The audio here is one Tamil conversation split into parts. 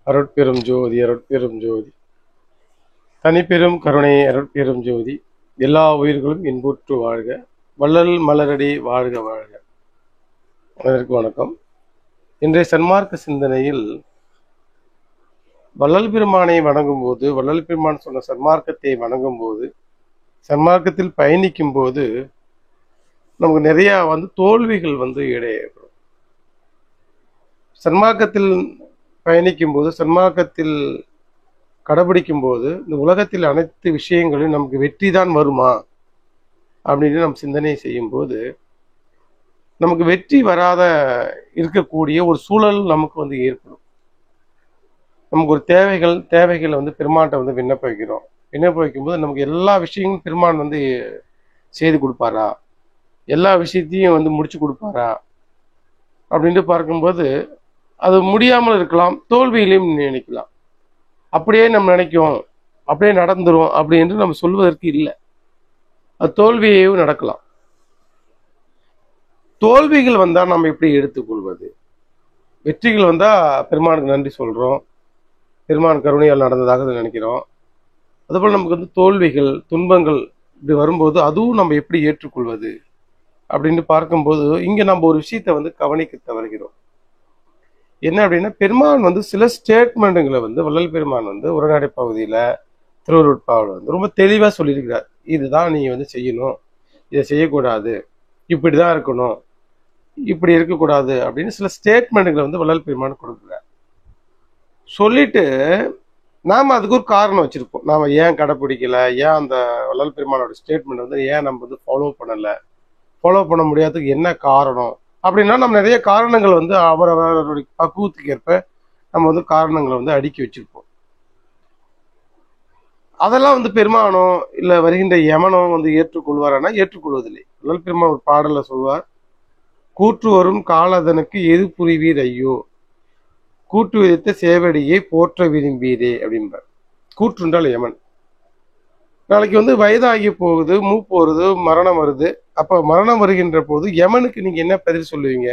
அருட்பெரும் ஜோதி அருட்பெரும் ஜோதி தனிப்பெரும் கருணை அருட்பெரும் ஜோதி எல்லா உயிர்களும் இன்புற்று வாழ்க வள்ளல் மலரடி வாழ்க வாழ்க. அனைவருக்கும் வணக்கம். இன்றைய சன்மார்க்க சிந்தனையில் வள்ளல் பெருமானை வணங்கும் போது, வள்ளல் பெருமான் சொன்ன சன்மார்க்கத்தை வணங்கும் போது, சன்மார்க்கத்தில் பயணிக்கும் போது நமக்கு நிறைய தோல்விகள் இடையேற்படும். சன்மார்க்கத்தில் பயணிக்கும் போது, சன்மார்க்கத்தில் கடைபிடிக்கும் போது இந்த உலகத்தில் அனைத்து விஷயங்களும் நமக்கு வெற்றி தான் வருமா அப்படின்னு நம்ம சிந்தனை செய்யும் போது நமக்கு வெற்றி வராத இருக்கக்கூடிய ஒரு சூழல் நமக்கு ஏற்படும். நமக்கு ஒரு தேவைகளை பெருமான்கிட்ட விண்ணப்ப வைக்கும்போது நமக்கு எல்லா விஷயங்களும் பெருமான் செய்து கொடுப்பாரா, எல்லா விஷயத்தையும் முடிச்சு கொடுப்பாரா அப்படின்ட்டு பார்க்கும்போது அது முடியாமல் இருக்கலாம், தோல்வியிலையும் நினைக்கலாம். அப்படியே நம்ம நினைக்கும், அப்படியே நடந்துரும் அப்படின்னு நம்ம சொல்வதற்கு இல்லை. அது தோல்வியையும் நடக்கலாம். தோல்விகள் வந்தால் நம்ம எப்படி எடுத்துக்கொள்வது? வெற்றிகள் வந்தால் பெருமானுக்கு நன்றி சொல்கிறோம், பெருமான் கருணையால் நடந்ததாக நினைக்கிறோம். அதுபோல் நமக்கு தோல்விகள், துன்பங்கள் இப்படி வரும்போது அதுவும் நம்ம எப்படி ஏற்றுக்கொள்வது அப்படின்னு பார்க்கும்போது இங்கே நம்ம ஒரு விஷயத்தை கவனிக்க தவறுகிறோம். என்ன அப்படின்னா, பெருமான் சில ஸ்டேட்மெண்ட்டுங்களை வள்ளல் பெருமான் உரைநடை பகுதியில் திருவருட்பாவில் ரொம்ப தெளிவாக சொல்லியிருக்கிறார். இதுதான் நீ செய்யணும், இதை செய்யக்கூடாது, இப்படி தான் இருக்கணும், இப்படி இருக்கக்கூடாது அப்படின்னு சில ஸ்டேட்மெண்ட்டுகளை வள்ளல் பெருமான் கொடுக்குறார். சொல்லிட்டு நாம் அதுக்கு ஒரு காரணம் வச்சுருப்போம். நாம் ஏன் கடைப்பிடிக்கலை, ஏன் அந்த வள்ளல் பெருமானோட ஸ்டேட்மெண்ட் ஏன் நம்ம ஃபாலோ பண்ணலை, ஃபாலோ பண்ண முடியாததுக்கு என்ன காரணம் அப்படின்னா நம்ம நிறைய காரணங்கள் அவரவருடைய பக்குவத்துக்கு ஏற்ப நம்ம காரணங்களை அடுக்கி வச்சிருப்போம். அதெல்லாம் பெருமானோ இல்லை வருகின்ற யமனோ ஏற்றுக்கொள்வாரானா ஏற்றுக்கொள்வதில்லை. வள்ளல் பெருமான் ஒரு பாடல சொல்வார், கூற்று வரும் காலதனுக்கு எது புரிவீர் ஐயோ, கூற்று விதித்த சேவடியை போற்ற விரும்பீரே அப்படின்பார். கூற்றுன்றால் யமன். நாளைக்கு வயதாகி போகுது, மூப்பு வருது, மரணம் வருது. அப்போ மரணம் வருகின்ற போது யமனுக்கு நீங்கள் என்ன பதில் சொல்லுவீங்க?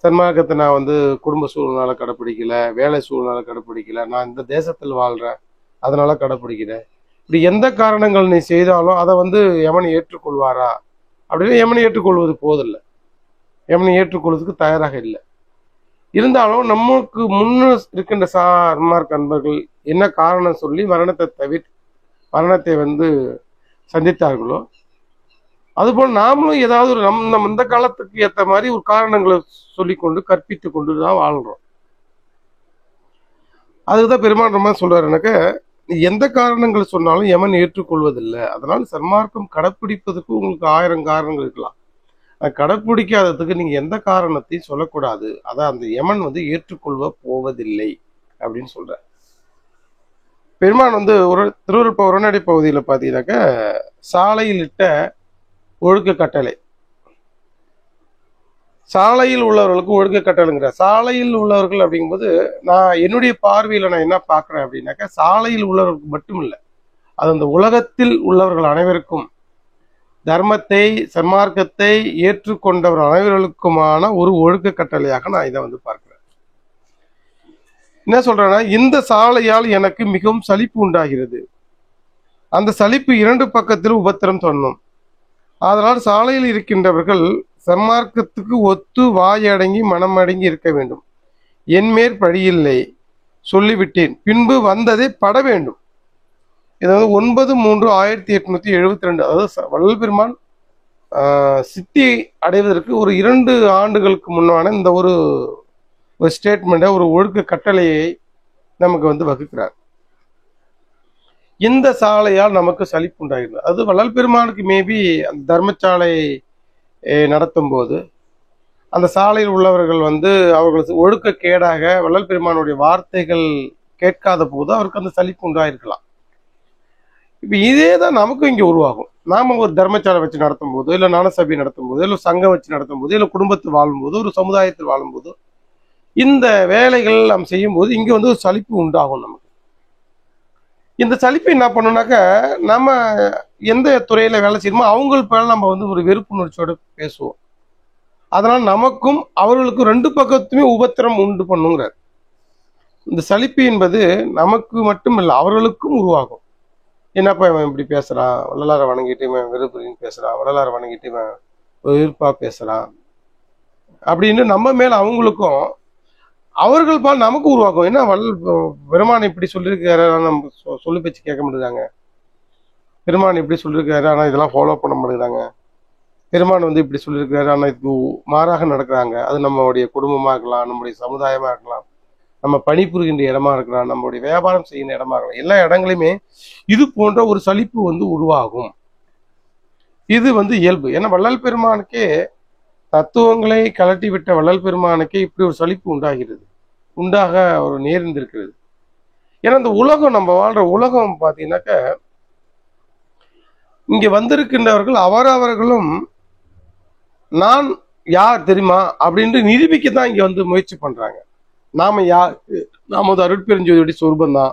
சன்மார்க்கத்தை நான் குடும்ப சூழ்நிலை கடைப்பிடிக்கல, வேலை சூழ்நிலை கடைப்பிடிக்கல, நான் இந்த தேசத்தில் வாழ்கிறேன் அதனால கடைப்பிடிக்கிறேன், இப்படி எந்த காரணங்கள் நீ செய்தாலும் அதை யமன் ஏற்றுக்கொள்வாரா அப்படின்னு யமனை ஏற்றுக்கொள்வது போதில்லை. யமனை ஏற்றுக்கொள்வதுக்கு தயாராக இல்லை. இருந்தாலும் நமக்கு முன்னு இருக்கின்ற சன்மார்க்க அன்பர்கள் என்ன காரணம் சொல்லி மரணத்தை சந்தித்தார்களோ அதுபோல் நாமளும் ஏதாவது ஒரு நம்ம இந்த காலத்துக்கு ஏற்ற மாதிரி ஒரு காரணங்களை சொல்லிக்கொண்டு கற்பித்து கொண்டு தான் வாழ்றோம். அதுதான் பெருமான் ரொம்ப சொல்றாருனாக்க, எந்த காரணங்கள் சொன்னாலும் யமன் ஏற்றுக்கொள்வதில்லை. அதனால சன்மார்க்கம் கடைப்பிடிப்பதற்கு உங்களுக்கு 1000 காரணங்கள் இருக்கலாம். கடைப்பிடிக்காததுக்கு நீங்க எந்த காரணத்தையும் சொல்லக்கூடாது. அதான் அந்த யமன் ஏற்றுக்கொள்வ போவதில்லை அப்படின்னு சொல்ற. பெருமான் ஒரு திருவருட்ப உரைநடை பகுதியில் பார்த்தீங்கன்னாக்க சாலையில் இட்ட ஒழுக்க கட்டளை, சாலையில் உள்ளவர்களுக்கு ஒழுக்க கட்டளைங்கிற. சாலையில் உள்ளவர்கள் அப்படிங்கும்போது நான் என்னுடைய பார்வையில் நான் என்ன பார்க்குறேன் அப்படின்னாக்கா, சாலையில் உள்ளவர்களுக்கு மட்டும் இல்லை, அது அந்த உலகத்தில் உள்ளவர்கள் அனைவருக்கும், தர்மத்தை சன்மார்க்கத்தை ஏற்றுக்கொண்டவர் அனைவர்களுக்குமான ஒரு ஒழுக்க கட்டளையாக நான் இதை பார்க்கிறேன். என்ன சொல்றேன்னா, இந்த சாலையால் எனக்கு மிகவும் சலிப்பு உண்டாகிறது, அந்த சலிப்பு 2 பக்கத்திலும் உபத்திரம் சொன்னோம். அதனால் சாலையில் இருக்கின்றவர்கள் சன்மார்க்கத்துக்கு ஒத்து வாயடங்கி மனமடங்கி இருக்க வேண்டும். என் மேற்படியில்லை சொல்லிவிட்டேன், பின்பு வந்ததை பட வேண்டும். இது 9/3/1872, அதாவது வள்ளல் பெருமான் சித்தி அடைவதற்கு ஒரு 2 ஆண்டுகளுக்கு முன்னான இந்த ஒரு ஸ்டேட்மெண்ட்டை, ஒரு ஒழுக்க கட்டளையை நமக்கு வகுக்கிறார். இந்த சாலையால் நமக்கு சலிப்பு உண்டாகிறது. அது வள்ளல் பெருமானுக்கு மேபி அந்த தர்மசாலை நடத்தும் போது அந்த சாலையில் உள்ளவர்கள் அவர்களுக்கு ஒழுக்க கேடாக வள்ளல் பெருமானுடைய வார்த்தைகள் கேட்காத போது அவருக்கு அந்த சலிப்பு உண்டாயிருக்கலாம். இப்போ இதே தான் நமக்கும் இங்கே உருவாகும். நாம் ஒரு தர்மசாலை வச்சு நடத்தும் போது, இல்லை ஞானசபை நடத்தும் போது, இல்லை சங்கம் வச்சு நடத்தும் போது, இல்லை குடும்பத்தில் வாழும்போது, ஒரு சமுதாயத்தில் வாழும்போது, இந்த வேலைகள் நாம் செய்யும்போது இங்கே ஒரு சலிப்பு உண்டாகும். நமக்கு இந்த சலிப்பு என்ன பண்ணுனாக்க, நம்ம எந்த துறையில் வேலை செய்யணுமோ அவங்களுக்கு மேலே நம்ம ஒரு வெறுப்புணர்ச்சியோடு பேசுவோம். அதனால் நமக்கும் அவர்களுக்கும் 2 பக்கத்துமே உபத்திரம் உண்டு பண்ணுங்கிறார். இந்த சலிப்பு என்பது நமக்கு மட்டும் இல்லை, அவர்களுக்கும் உருவாகும். என்னப்பா இவன் இப்படி பேசுறான், வள்ளலாரை வணங்கிட்டு இவன் வெறுப்புன்னு பேசுறான், வள்ளலாரை வணங்கிட்டு இவன் வெறுப்பா பேசுறான் அப்படின்னு நம்ம மேல அவங்களுக்கும் அவர்கள் பால் நமக்கு உருவாக்கும். ஏன்னா பெருமான் இப்படி சொல்லியிருக்காரு, நம்ம சொல்லி பேச்சு கேட்க மாட்டேங்கிறாங்க. பெருமான் இப்படி சொல்லியிருக்காரு, ஆனா இதெல்லாம் ஃபாலோ பண்ண மாட்டேங்கிறாங்க. பெருமான் வந்து இப்படி சொல்லியிருக்காரு, ஆனா இதுக்கு மாறாக நடக்கிறாங்க. அது நம்மளுடைய குடும்பமா இருக்கலாம், நம்முடைய சமுதாயமா இருக்கலாம், நம்ம பணிபுரிகின்ற இடமா இருக்கலாம், நம்மளுடைய வியாபாரம் செய்கின்ற இடமா இருக்கலாம். எல்லா இடங்களையுமே இது போன்ற ஒரு சலிப்பு வந்து உருவாகும். இது வந்து இயல்பு. ஏன்னா வள்ளல் பெருமானுக்கே தத்துவங்களை கலட்டி விட்ட வள்ளல் பெருமானுக்கே இப்படி ஒரு சலிப்பு உண்டாக ஒரு நேர்ந்திருக்கிறது. ஏன்னா இந்த உலகம், நம்ம வாழ்ற உலகம் பார்த்தீங்கன்னாக்க, இங்க வந்திருக்கின்றவர்கள் அவரவர்களும் நான் யார் தெரியுமா அப்படின்ட்டு நிரூபிக்கத்தான் இங்க வந்து முயற்சி பண்றாங்க. நாம யார்? நாம வந்து அருட்பெருஞ்சோதியுடைய சொரூபம் தான்.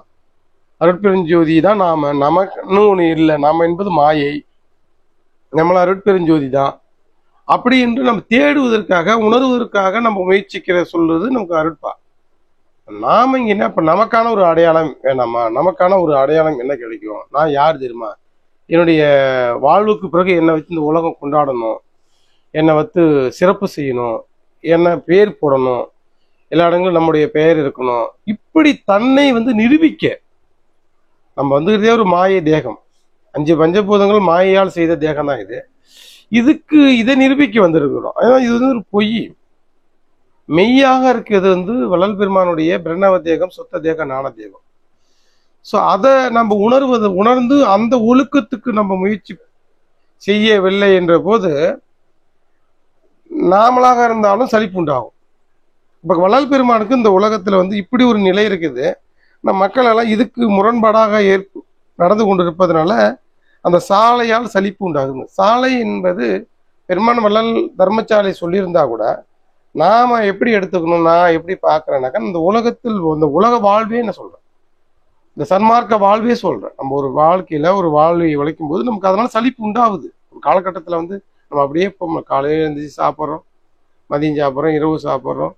அருட்பெருஞ்சோதி தான் நாம. நமக்குன்னு ஒண்ணு இல்லை, நாம என்பது மாயை, நம்மள அருட்பெருஞ்சோதி தான் அப்படி என்று நம்ம தேடுவதற்காக, உணர்வதற்காக நம்ம முயற்சிக்கிற சொல்றது நமக்கு அருட்பா. நாம இங்க என்ன, இப்ப நமக்கான ஒரு அடையாளம் வேணாமா? நமக்கான ஒரு அடையாளம் என்ன கிடைக்கும்? நான் யார் தெரியுமா? என்னுடைய வாழ்வுக்கு பிறகு என்னை வச்சு இந்த உலகம் கொண்டாடணும், என்னை வந்து சிறப்பு செய்யணும், என்ன பேர் போடணும், எல்லா இடங்களும் நம்முடைய பெயர் இருக்கணும். இப்படி தன்னை வந்து நிரூபிக்க நம்ம வந்து ஒரு மாய தேகம், 5 பஞ்சபூதங்கள் மாயையால் செய்த தேகம் தான் இது. இதை நிரூபிக்க வந்திருக்கிறோம். அதான் இது வந்து ஒரு பொய். மெய்யாக இருக்கிறது வந்து வள்ளல் பெருமானுடைய பிரணவ தேகம், சொத்த தேகம், ஞான தேகம். ஸோ அதை நம்ம உணர்ந்து அந்த ஒழுக்கத்துக்கு நம்ம முயற்சி செய்யவில்லை என்ற போது நாமளாக இருந்தாலும் சலிப்பு உண்டாகும். இப்போ வள்ளல் பெருமானுக்கு இந்த உலகத்துல வந்து இப்படி ஒரு நிலை இருக்குது. நம்ம மக்கள் எல்லாம் இதுக்கு முரண்பாடாக நடந்து கொண்டிருப்பதனால அந்த சாலையால் சலிப்பு உண்டாகுது. சாலை என்பது பெருமான் வள்ளல் தர்மசாலை சொல்லியிருந்தா கூட நாம எப்படி எடுத்துக்கணும், நான் எப்படி பார்க்கறேன்னாக்கா, இந்த உலகத்தில் இந்த உலக வாழ்வே நான் சொல்றேன், இந்த சன்மார்க்க வாழ்வே சொல்றேன். நம்ம ஒரு வாழ்க்கையில ஒரு வாழ்வை உழைக்கும் போது நமக்கு அதனால சலிப்பு உண்டாகுது. ஒரு காலகட்டத்தில் வந்து நம்ம அப்படியே காலையில எழுந்திரிச்சு சாப்பிட்றோம், மதியம் சாப்பிட்றோம், இரவு சாப்பிட்றோம்,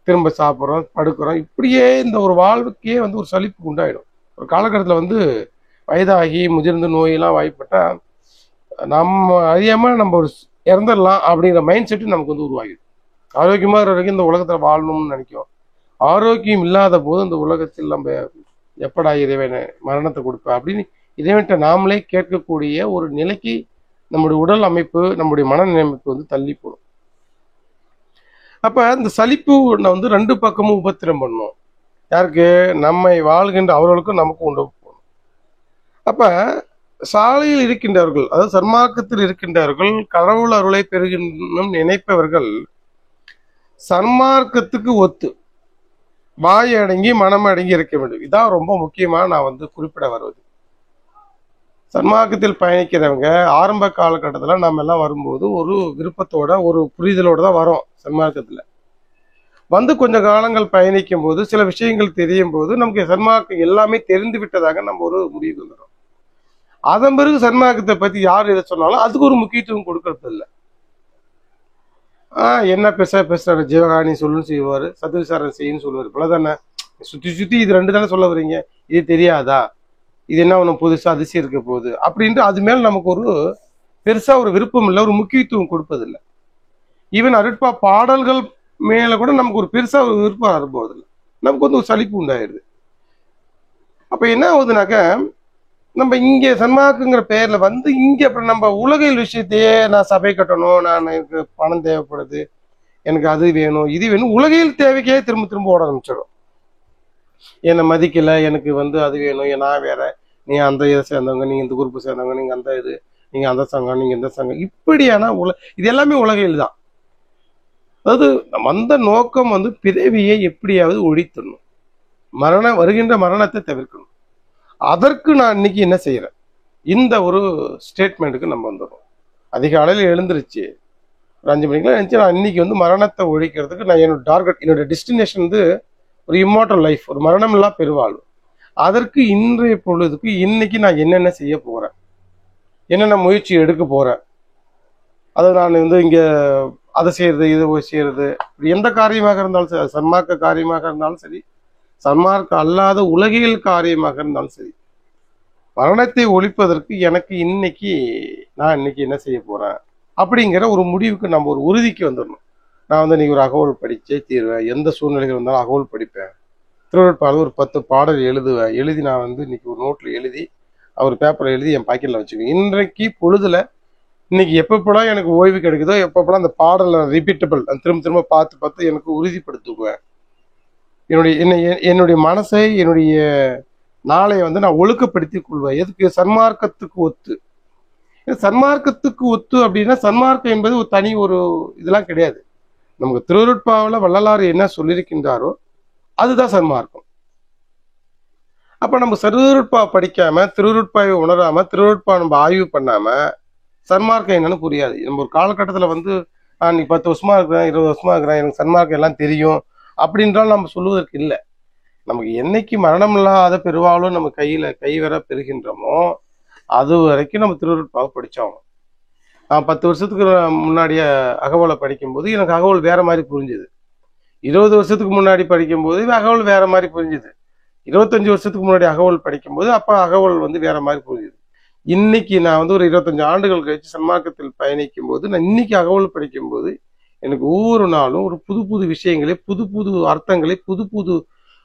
திரும்ப சாப்பிட்றோம், படுக்கிறோம். இப்படியே இந்த ஒரு வாழ்வுக்கே வந்து ஒரு சலிப்பு உண்டாயிடும். ஒரு காலகட்டத்தில் வந்து வயதாகி முதிர்ந்து நோயெல்லாம் வாய்ப்பட்டா நம்ம அறியாம நம்ம ஒரு இறந்துடலாம் அப்படிங்கிற மைண்ட் செட்டு நமக்கு வந்து உருவாகிடும். ஆரோக்கியமா இருக்கிற வரைக்கும் இந்த உலகத்துல வாழணும்னு நினைக்கும். ஆரோக்கியம் இல்லாத போது இந்த உலகத்தில் நம்ம எப்படா இறைவனை மரணத்தை கொடுப்ப அப்படின்னு இறைவன்கிட்ட நாமளே கேட்கக்கூடிய ஒரு நிலைக்கு நம்முடைய உடல் அமைப்பு, நம்முடைய மனநிலைமைப்பு வந்து தள்ளி போடும். அப்ப இந்த சலிப்பு வந்து 2 பக்கமும் உபத்திரம் பண்ணும். யாருக்கு? நம்மை வாழ்கின்ற அவர்களுக்கும் நமக்கும் உண்டு போகணும். அப்ப சாலையில் இருக்கின்றவர்கள், அதாவது சன்மார்க்கத்தில் இருக்கின்றவர்கள், கடவுள் அருளை பெறுகின்ற நினைப்பவர்கள் சன்மார்க்கத்துக்கு ஒத்து வாய் அடங்கி மனம் அடங்கி இருக்க வேண்டும். இதான் ரொம்ப முக்கியமா நான் வந்து குறிப்பிட வருவது. சன்மார்க்கத்தில் பயணிக்கிறவங்க ஆரம்ப காலகட்டத்தில் நம்ம எல்லாம் வரும்போது ஒரு விருப்பத்தோட ஒரு புரிதலோட தான் வரோம். சன்மார்க்கத்தில் வந்து கொஞ்ச காலங்கள் பயணிக்கும் போது சில விஷயங்கள் தெரியும் போது நமக்கு சன்மார்க்கம் எல்லாமே தெரிந்து விட்டதாக நம்ம ஒரு முடிவுக்கு வந்துடும். அதன் பிறகு சன்மார்க்கத்தை பத்தி யார் எதை சொன்னாலும் அதுக்கு ஒரு முக்கியத்துவம் கொடுக்கறது இல்லை. என்ன பேசுறாரு, ஜீவகாணி சொல்லுன்னு செய்வாரு, சத்துவிசாரம் செய்யுன்னு சொல்லுவாரு. இப்பதானே சுத்தி இது 2 தானே சொல்ல வரீங்க, இது தெரியாதா, இது என்ன ஒண்ணு புதுசா அதிசயம் இருக்க போகுது அப்படின்ட்டு அது மேல நமக்கு ஒரு பெருசா ஒரு விருப்பம் இல்லை, ஒரு முக்கியத்துவம் கொடுப்பதில்லை. ஈவன் அருட்பா பாடல்கள் மேல கூட நமக்கு ஒரு பெருசா ஒரு விருப்பம் வரும்போதில்லை, நமக்கு வந்து ஒரு சலிப்பு உண்டாயிருது. அப்ப என்ன ஆகுதுனாக்க, நம்ம இங்க சன்மார்க்குங்கிற பெயர்ல வந்து இங்க அப்புறம் நம்ம உலகியல் விஷயத்தையே நான் சபை கட்டணும், எனக்கு பணம் தேவைப்படுது, எனக்கு அது வேணும் இது வேணும், உலகியல் தேவைக்கே திரும்ப திரும்ப ஓட ஆரம்பிச்சிடும். என்னை மதிக்கல, எனக்கு வந்து அது வேணும், நான் வேற, நீ அந்த இதை சேர்ந்தவங்க, நீங்க இந்த குரூப்பு சேர்ந்தவங்க, நீங்க அந்த இது, நீங்க அந்த சங்கம், நீங்க இந்த சங்கம், இப்படியான இது எல்லாமே உலகியல் தான். அதாவது வந்த நோக்கம் வந்து பிறவியை எப்படியாவது ஒழித்தணும், வருகின்ற மரணத்தை தவிர்க்கணும். அதற்கு நான் இன்னைக்கு என்ன செய்யறேன், இந்த ஒரு ஸ்டேட்மெண்ட்டுக்கு நம்ம வந்துடும். அதிகாலையில் எழுந்திருச்சு ஒரு 5 மணிக்கெல்லாம் எழுந்துச்சு, நான் இன்னைக்கு வந்து மரணத்தை ஒழிக்கிறதுக்கு நான் என்னோட டார்கெட், என்னோட டெஸ்டினேஷன் வந்து ஒரு இம்மார்டல் லைஃப், ஒரு மரணம் இல்லா பெருவாழ்வு. அதற்கு இன்றைய பொழுதுக்கு இன்னைக்கு நான் என்னென்ன செய்ய போறேன், என்னென்ன முயற்சி எடுக்க போறேன், அதை நான் வந்து இங்க அதை செய்யறது, இதை செய்யறது, எந்த காரியமாக இருந்தாலும் சரி, சன்மார்க்க காரியமாக இருந்தாலும் சரி, சன்மார்க்கம் அல்லாத உலகியல் காரியமாக இருந்தாலும் சரி, மரணத்தை ஒழிப்பதற்கு எனக்கு நான் இன்னைக்கு என்ன செய்ய போறேன் அப்படிங்கிற ஒரு முடிவுக்கு நம்ம ஒரு உறுதிக்கு வந்துடணும். நான் வந்து இன்னைக்கு ஒரு அகவல் படிச்சே தீர்வேன், எந்த சூழ்நிலைகள் இருந்தாலும் அகவல் படிப்பேன், திருவள்ளுவர் ஒரு 10 பாடல் எழுதுவேன், எழுதி நான் வந்து இன்னைக்கு ஒரு நோட்ல எழுதி அவர் பேப்பர்ல எழுதி என் பாக்கெட்ல வச்சுக்குவேன். இன்றைக்கு பொழுதுல இன்னைக்கு எப்பப்பெல்லாம் எனக்கு ஓய்வு கிடைக்குதோ எப்பப்பெல்லாம் அந்த பாடலை ரிப்பீட்டபிள் திரும்ப திரும்ப பார்த்து பார்த்து எனக்கு உறுதிப்படுத்துவேன். என்னுடைய மனசை, என்னுடைய நாளைய வந்து நான் ஒழுக்கப்படுத்திக் கொள்வேன். எதுக்கு? சன்மார்க்கத்துக்கு ஒத்து. சன்மார்க்கத்துக்கு ஒத்து அப்படின்னா சன்மார்க்கம் என்பது ஒரு தனி ஒரு இதெல்லாம் கிடையாது. நமக்கு திருவருட்பாவில் வள்ளலார் என்ன சொல்லியிருக்கின்றாரோ அதுதான் சன்மார்க்கம். அப்ப நம்ம திருவருட்பா படிக்காம, திருவருட்பாவை உணராம, திருவருட்பா நம்ம ஆய்வு பண்ணாம சன்மார்க்கம் என்னன்னு புரியாது. நம்ம ஒரு காலகட்டத்துல வந்து நான் நீ 10 வருஷமா இருக்கிறேன், 20 வருஷமா இருக்கிறேன், எனக்கு சன்மார்க்கம் எல்லாம் தெரியும் அப்படின்றாலும் நம்ம சொல்லுவதற்கு இல்லை. நமக்கு என்னைக்கு மரணம் இல்லாத பெருவாலும் நம்ம கை வர பெறுகின்றோமோ அது வரைக்கும் நம்ம திருவருட்பாவை படிச்சாகணும். நான் 10 வருஷத்துக்கு முன்னாடியே அகவலை படிக்கும்போது எனக்கு அகவல் வேற மாதிரி புரிஞ்சுது. 20 வருஷத்துக்கு முன்னாடி படிக்கும்போது அகவல் வேற மாதிரி புரிஞ்சுது. 25 வருஷத்துக்கு முன்னாடி அகவல் படிக்கும்போது அப்ப அகவல் வந்து வேற மாதிரி புரிஞ்சுது. இன்னைக்கு நான் வந்து ஒரு 25 ஆண்டுகள் கழிச்சு சன்மார்க்கத்தில் பயணிக்கும் போது நான் இன்னைக்கு அகவல் படிக்கும்போது எனக்கு ஒவ்வொரு நாளும் ஒரு புது புது விஷயங்களை, புது புது அர்த்தங்களை, புது புது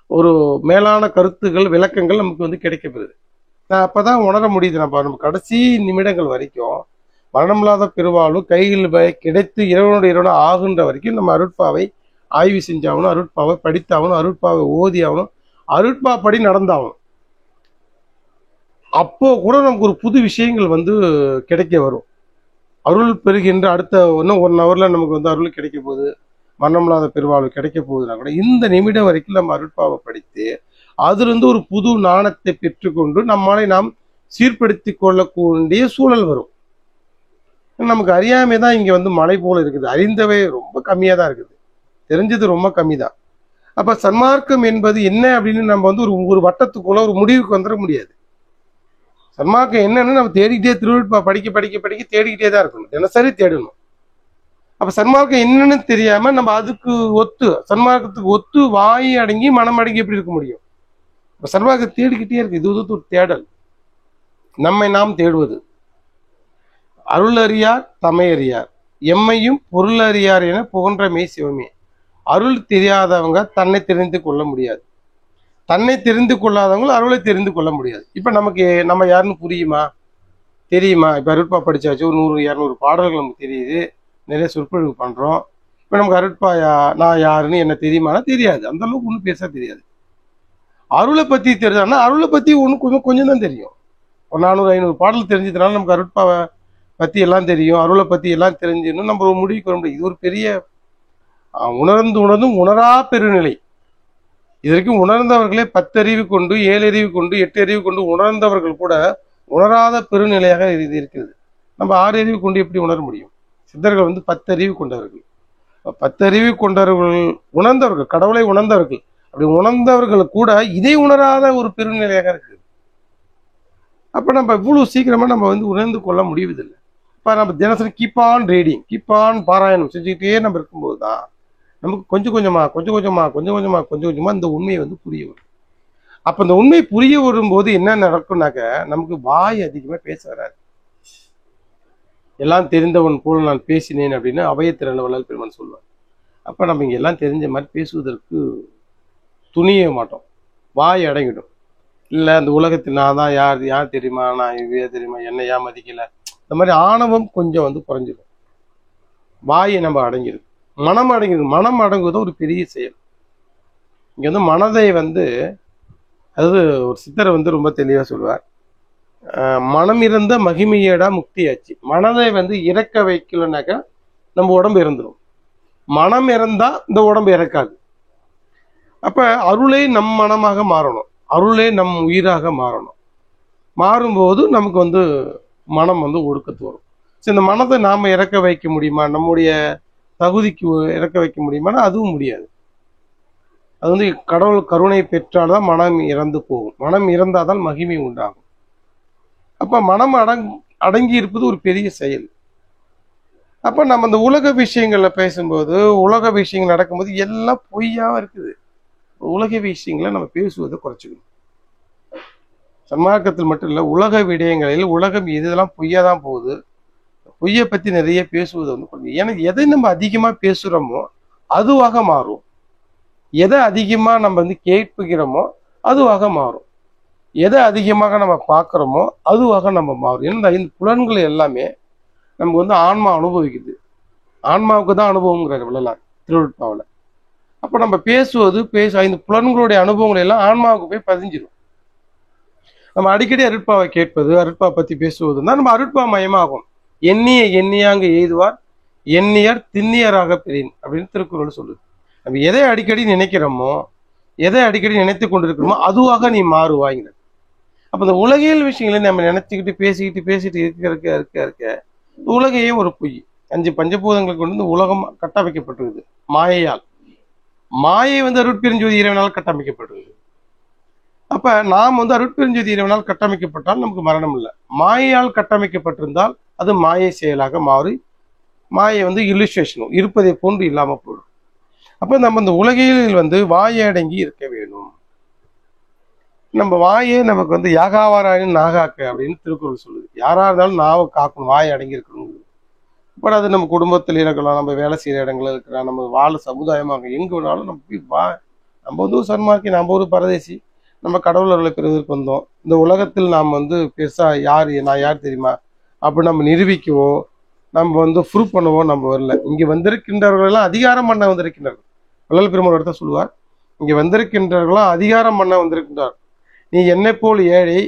ஒரு மேலான கருத்துகள், விளக்கங்கள் நமக்கு வந்து கிடைக்கப்படுது. நான் அப்பதான் உணர முடியுது. நம்ம கடைசி நிமிடங்கள் வரைக்கும் மரணமில்லாத பெருவாலும் கையில் கிடைத்து இறைவனுடைய இறைவனும் ஆகுன்ற வரைக்கும் நம்ம அருட்பாவை ஆய்வு செஞ்சாகணும், அருட்பாவை படித்தாகணும், அருட்பாவை ஓதி ஆகணும், அருட்பா படி நடந்தாகணும். அப்போ கூட நமக்கு ஒரு புது விஷயங்கள் வந்து கிடைக்க வரும். அருள் பெறுகின்ற அடுத்த இன்னும் 1 ஹவர்ல நமக்கு வந்து அருள் கிடைக்க போகுது, மரணமில்லாத பெருவாழ்வு கிடைக்க போகுதுன்னா கூட இந்த நிமிடம் வரைக்கும் நம்ம அருட்பாவை படித்து அதிலிருந்து ஒரு புது நாணத்தை பெற்றுக்கொண்டு நம்மளை நாம் சீர்படுத்தி கொள்ளக்கூடிய சூழல் வரும். நமக்கு அறியாமை தான் இங்க வந்து மலை போல இருக்குது. அறிந்தவை ரொம்ப கம்மியா தான் இருக்குது, தெரிஞ்சது ரொம்ப கம்மி தான். அப்ப சன்மார்க்கம் என்பது என்ன அப்படின்னு நம்ம வந்து ஒரு வட்டத்துக்குள்ள ஒரு முடிவுக்கு வந்துட முடியாது. சன்மார்க்கம் என்னன்னு நம்ம தேடிக்கிட்டே திருவருட்பா படிக்க படிக்க படிக்க தேடிக்கிட்டே தான் இருக்கணும், தினசரி தேடணும். அப்ப சன்மார்க்கம் என்னன்னு தெரியாம நம்ம அதுக்கு ஒத்து, சன்மார்க்கத்துக்கு ஒத்து வாய் அடங்கி மனம் அடங்கி எப்படி இருக்க முடியும்? சன்மார்க்கம் தேடிக்கிட்டே இருக்கு. இது ஒரு தேடல், நம்மை நாம் தேடுவது. அருள் அறியார் தமையறியார், எம்மையும் பொருள் அறியார் என புகன்றமே சிவமே. அருள் தெரியாதவங்க தன்னை தெரிந்து கொள்ள முடியாது, தன்னை தெரிந்து கொள்ளாதவங்க அருளை தெரிந்து கொள்ள முடியாது. இப்ப நமக்கு நம்ம யாருன்னு புரியுமா, தெரியுமா? இப்ப அருட்பா படிச்சாச்சு, ஒரு 100-200 பாடல்கள் நமக்கு தெரியுது, நிறைய சொற்பொழிவு பண்றோம். இப்ப நமக்கு அருட்பா நான் யாருன்னு என்ன தெரியுமானா தெரியாது, அந்த அளவுக்கு ஒன்றும் பேச தெரியாது. அருளை பத்தி தெரிஞ்சான்னா அருளை பத்தி கொஞ்சம் தான் தெரியும். ஒரு 400-500 பாடல் தெரிஞ்சதுனால நமக்கு அருட்பாவை பத்தி எல்லாம் தெரியும், அருளை பத்தி எல்லாம் தெரிஞ்சுன்னு நம்ம ஒரு முடிவுக்கு வர முடியும். இது ஒரு பெரிய உணர்ந்தும் உணரா பெருநிலை. இதற்கும் உணர்ந்தவர்களே 10 அறிவு கொண்டு, 7 அறிவு கொண்டு, 8 அறிவு கொண்டு உணர்ந்தவர்கள் கூட உணராத பெருநிலையாக இது இருக்கிறது. நம்ம 6 அறிவு கொண்டு எப்படி உணர முடியும்? சித்தர்கள் வந்து 10 அறிவு கொண்டவர்கள். 10 அறிவு கொண்டவர்கள் உணர்ந்தவர்கள், கடவுளை உணர்ந்தவர்கள். அப்படி உணர்ந்தவர்கள் கூட இதை உணராத ஒரு பெருநிலையாக இருக்குது. அப்ப நம்ம இவ்வளவு சீக்கிரமா நம்ம வந்து உணர்ந்து கொள்ள முடிவதில்லை. இப்ப நம்ம தினசரி keep on reading, keep on பாராயணம் செஞ்சுக்கிட்டே நம்ம இருக்கும்போது தான் நமக்கு கொஞ்சம் கொஞ்சமா இந்த உண்மையை வந்து புரிய வரும். அப்ப இந்த உண்மை புரிய வரும்போது என்ன நடக்கும்னாக்க நமக்கு வாய் அதிகமா பேச வராது. எல்லாம் தெரிந்தவன் போல நான் பேசினேன் அப்படின்னு அபயத்திறன் வள்ளல் பெருமான் சொல்லுவார். அப்ப நம்ம இங்க எல்லாம் தெரிஞ்ச மாதிரி பேசுவதற்கு துணிய மாட்டோம், வாய் அடங்கிடும். இல்ல அந்த உலகத்தில் நான் தான் யார் தெரியுமா, நான் இது தெரியுமா, என்ன ஏன் மதிக்கல, இந்த மாதிரி ஆணவம் கொஞ்சம் வந்து குறைஞ்சிடும். வாயை நம்ம அடங்கிடும், மனம் அடங்கிடும். மனம் அடங்குவது ஒரு பெரிய செயல். இங்க வந்து மனதை வந்து, அதாவது ஒரு சித்தர் வந்து ரொம்ப தெளிவா சொல்லுவார், மனம் இருந்த மகிமையடா முக்தியாச்சு. மனதை வந்து இறக்க வைக்கலனாக்கா நம்ம உடம்பு இறந்துடும், மனம் இறந்தா இந்த உடம்பு இறக்காது. அப்ப அருளே நம் மனமாக மாறணும், அருளே நம் உயிராக மாறணும். மாறும்போது நமக்கு வந்து மனம் வந்து ஒடுக்கத்து வரும். சரி, இந்த மனதை நாம இறக்க வைக்க முடியுமா, நம்முடைய தகுதிக்கு இறக்க வைக்க முடியுமானா அதுவும் முடியாது. அது வந்து கடவுள் கருணை பெற்றால்தான் மனம் இறந்து போகும், மனம் இறந்தாதான் மகிமை உண்டாகும். அப்ப மனம் அடங்கி இருப்பது ஒரு பெரிய செயல். அப்ப நம்ம இந்த உலக விஷயங்கள்ல பேசும்போது, உலக விஷயங்கள் நடக்கும்போது எல்லாம் பொய்யாவா இருக்குது. உலக விஷயங்களை நம்ம பேசுவதை குறைச்சிக்கணும். சன்மார்க்கத்தில் மட்டும் இல்லை, உலக விடயங்களில் உலகம் இதெல்லாம் பொய்யா தான் போகுது. பொய்யை பற்றி நிறைய பேசுவது வந்து குறைஞ்சி. ஏன்னா எதை நம்ம அதிகமாக பேசுகிறோமோ அதுவாக மாறும். எதை அதிகமாக நம்ம வந்து கேட்புகிறோமோ அதுவாக மாறும். எதை அதிகமாக நம்ம பார்க்குறோமோ அதுவாக நம்ம மாறும். ஏன்னா இந்த புலன்கள் எல்லாமே நமக்கு வந்து ஆன்மா அனுபவிக்குது. ஆன்மாவுக்கு தான் அனுபவங்கிறார் வள்ளலார் திருவள்ளுப்பாவில். அப்போ நம்ம பேசுவது இந்த புலன்களுடைய அனுபவங்கள் எல்லாம் ஆன்மாவுக்கு போய் பதிஞ்சிடும். நம்ம அடிக்கடி அருட்பாவை கேட்பது, அருட்பா பற்றி பேசுவதுன்னா நம்ம அருட்பா மயமாகும். எண்ணிய எண்ணியாங்க எய்துவார் எண்ணியர் திண்ணியராக பெறின் அப்படின்னு திருக்குறள் சொல்லுது. நம்ம எதை அடிக்கடி நினைக்கிறோமோ, எதை அடிக்கடி நினைத்து கொண்டிருக்கிறோமோ அதுவாக நீ மாறுவாய்ங்க. அப்போ இந்த உலகியல் விஷயங்களை நம்ம நினைச்சுக்கிட்டு பேசிட்டு இருக்க உலகையே ஒரு பொய். 5 பஞ்சபூதங்களை கொண்டு இந்த உலகம் கட்டமைக்கப்பட்டிருக்குது மாயையால். மாயை வந்து அருட்பெருஞ்சோதி இறைவனால் கட்டமைக்கப்பட்டிருக்குது. அப்ப நாம் வந்து அருட்பெருஞ்சோதி இறைவனால் கட்டமைக்கப்பட்டால் நமக்கு மரணம் இல்லை. மாயையால் கட்டமைக்கப்பட்டிருந்தால் அது மாயை செயலாக மாறி மாயை வந்து இல்லுஸ்ட்ரேஷனும் இருப்பதை போன்று இல்லாம போயிடும். அப்ப நம்ம இந்த உலகில் வந்து வாயை அடங்கி இருக்க வேணும். நம்ம வாயே நமக்கு வந்து யாகாவாராயின் நாகாக்க அப்படின்னு திருக்குறள் சொல்லுது. யாரா இருந்தாலும் நாவை காக்கணும், வாயை அடங்கி இருக்கணும். பட் அது நம்ம குடும்பத்தில் இருக்கலாம், நம்ம வேலை செய்யற இடங்கள்ல இருக்கலாம், நம்ம வாழ சமுதாயமாக எங்க வேணாலும் நம்ம போய் நம்ம வந்து ஒரு சன்மார்க்கி, நம்ம ஒரு பரதேசி, நம்ம கடவுளர்களை பெறுவதற்கு வந்தோம். இந்த உலகத்தில் நாம் வந்து பெருசா நான் யார் தெரியுமா அப்படி நம்ம நிரூபிக்கவோ நம்ம வந்து ப்ரூவ் பண்ணவோ நம்ம வரல. இங்க வந்திருக்கின்றவர்கள் எல்லாம் அதிகாரம் பண்ண வந்திருக்கின்றார்கள். வள்ளல் பெருமாள் இடத்த சொல்லுவார், இங்க வந்திருக்கின்றவர்களாம் அதிகாரம் பண்ண வந்திருக்கின்றார். நீ என்னை போல் ஏழை